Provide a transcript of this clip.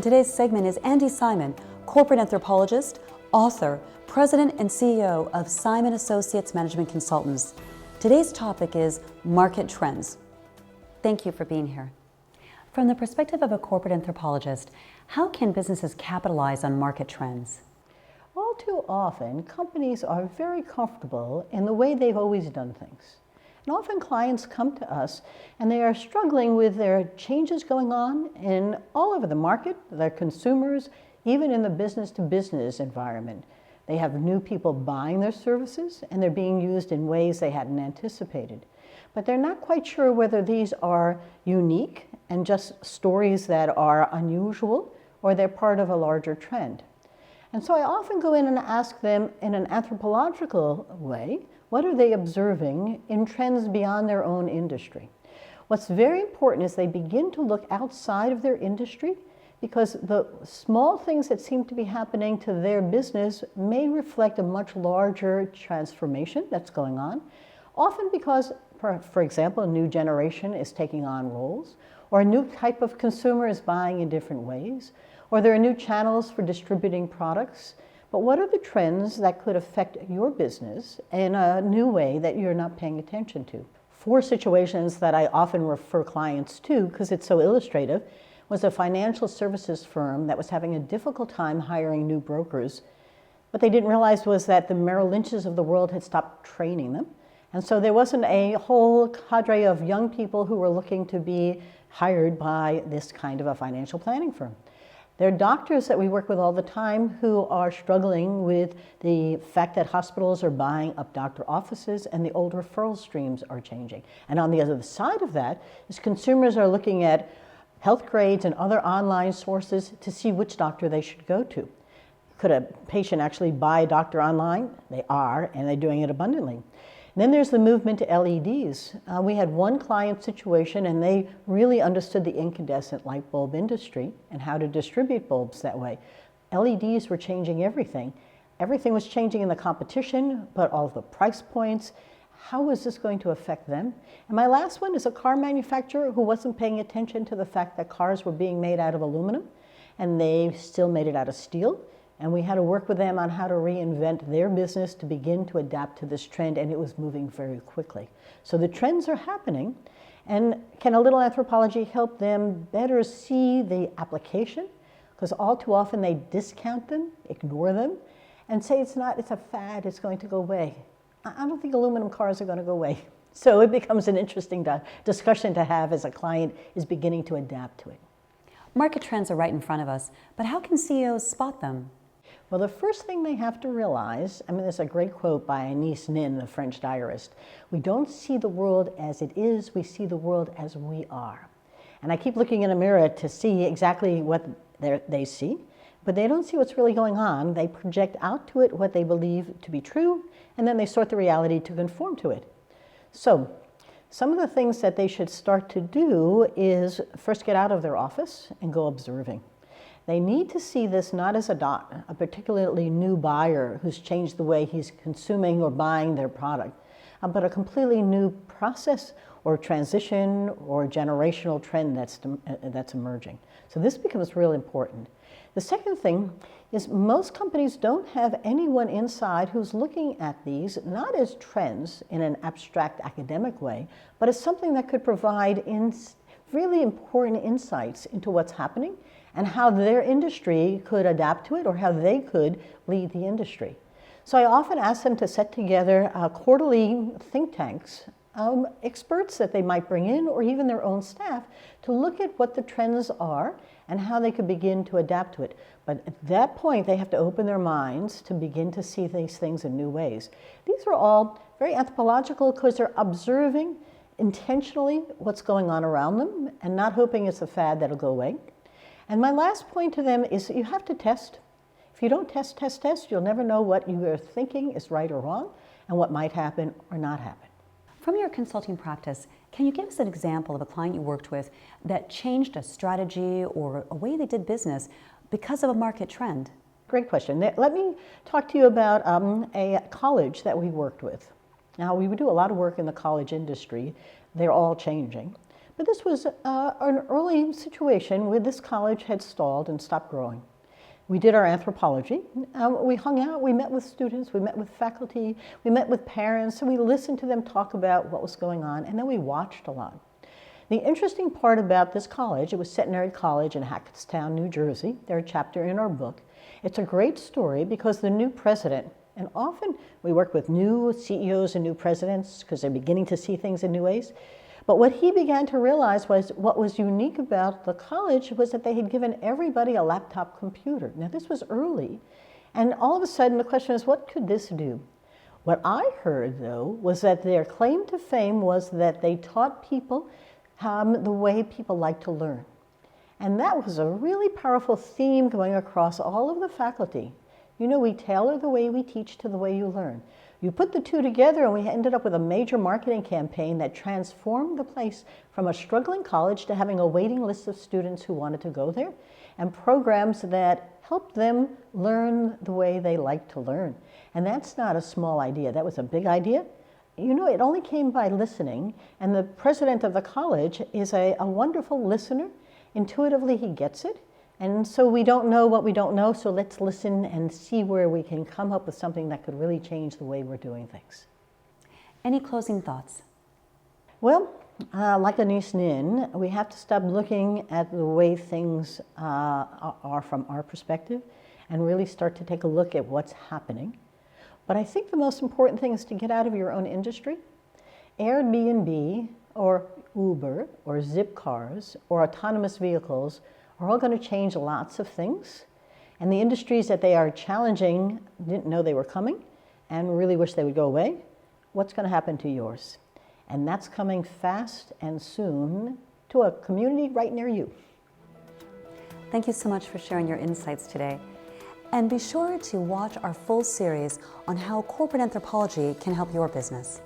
On today's segment is Andi Simon, corporate anthropologist, author, president and CEO of Simon Associates Management Consultants. Today's topic is market trends. Thank you for being here. From the perspective of a corporate anthropologist, how can businesses capitalize on market trends? All too often, companies are very comfortable in the way they've always done things. And often clients come to us and they are struggling with their changes going on in all over the market, their consumers, even in the business-to-business environment. They have new people buying their services and they're being used in ways they hadn't anticipated. But they're not quite sure whether these are unique and just stories that are unusual or they're part of a larger trend. And so I often go in and ask them in an anthropological way, what are they observing in trends beyond their own industry? What's very important is they begin to look outside of their industry because the small things that seem to be happening to their business may reflect a much larger transformation that's going on, often because, for example, a new generation is taking on roles, or a new type of consumer is buying in different ways, or there are new channels for distributing products. But what are the trends that could affect your business in a new way that you're not paying attention to? 4 situations that I often refer clients to, because it's so illustrative, was a financial services firm that was having a difficult time hiring new brokers. What they didn't realize was that the Merrill Lynches of the world had stopped training them. And so there wasn't a whole cadre of young people who were looking to be hired by this kind of a financial planning firm. There are doctors that we work with all the time who are struggling with the fact that hospitals are buying up doctor offices and the old referral streams are changing. And on the other side of that is consumers are looking at health grades and other online sources to see which doctor they should go to. Could a patient actually buy a doctor online? They are, and they're doing it abundantly. And then there's the movement to LEDs. We had one client situation and they really understood the incandescent light bulb industry and how to distribute bulbs that way. LEDs were changing everything. Everything was changing in the competition, but all the price points. How was this going to affect them? And my last one is a car manufacturer who wasn't paying attention to the fact that cars were being made out of aluminum and they still made it out of steel. And we had to work with them on how to reinvent their business to begin to adapt to this trend, and it was moving very quickly. So the trends are happening, and can a little anthropology help them better see the application? Because all too often they discount them, ignore them, and say it's a fad, it's going to go away. I don't think aluminum cars are going to go away. So it becomes an interesting discussion to have as a client is beginning to adapt to it. Market trends are right in front of us, but how can CEOs spot them? Well, the first thing they have to realize, there's a great quote by Andi Simon, the French diarist, we don't see the world as it is, we see the world as we are. And I keep looking in a mirror to see exactly what they see, but they don't see what's really going on. They project out to it what they believe to be true, and then they sort the reality to conform to it. So, some of the things that they should start to do is first get out of their office and go observing. They need to see this not as a particularly new buyer who's changed the way he's consuming or buying their product, but a completely new process or transition or generational trend that's emerging. So this becomes real important. The second thing is most companies don't have anyone inside who's looking at these not as trends in an abstract academic way, but as something that could provide really important insights into what's happening and how their industry could adapt to it or how they could lead the industry. So I often ask them to set together quarterly think tanks, experts that they might bring in or even their own staff to look at what the trends are and how they could begin to adapt to it. But at that point, they have to open their minds to begin to see these things in new ways. These are all very anthropological because they're observing intentionally what's going on around them and not hoping it's a fad that'll go away. And my last point to them is you have to test. If you don't test, you'll never know what you are thinking is right or wrong and what might happen or not happen. From your consulting practice, can you give us an example of a client you worked with that changed a strategy or a way they did business because of a market trend? Great question. Let me talk to you about a college that we worked with. Now, we do a lot of work in the college industry. They're all changing. But this was an early situation where this college had stalled and stopped growing. We did our anthropology. We hung out, we met with students, we met with faculty, we met with parents, and we listened to them talk about what was going on, and then we watched a lot. The interesting part about this college, it was Centenary College in Hackettstown, New Jersey. They're a chapter in our book. It's a great story because the new president, and often we work with new CEOs and new presidents because they're beginning to see things in new ways. But what he began to realize was what was unique about the college was that they had given everybody a laptop computer. Now this was early, and all of a sudden the question is, what could this do? What I heard though was that their claim to fame was that they taught people the way people like to learn. And that was a really powerful theme going across all of the faculty. You know, we tailor the way we teach to the way you learn. You put the two together and we ended up with a major marketing campaign that transformed the place from a struggling college to having a waiting list of students who wanted to go there, and programs that helped them learn the way they like to learn. And that's not a small idea, that was a big idea. You know, it only came by listening, and the president of the college is a wonderful listener. Intuitively, he gets it. And so we don't know what we don't know, so let's listen and see where we can come up with something that could really change the way we're doing things. Any closing thoughts? Well, like Andi Simon, we have to stop looking at the way things are from our perspective and really start to take a look at what's happening. But I think the most important thing is to get out of your own industry. Airbnb or Uber or Zipcars or autonomous vehicles are all going to change lots of things. And the industries that they are challenging didn't know they were coming and really wish they would go away. What's going to happen to yours? And that's coming fast and soon to a community right near you. Thank you so much for sharing your insights today. And be sure to watch our full series on how corporate anthropology can help your business.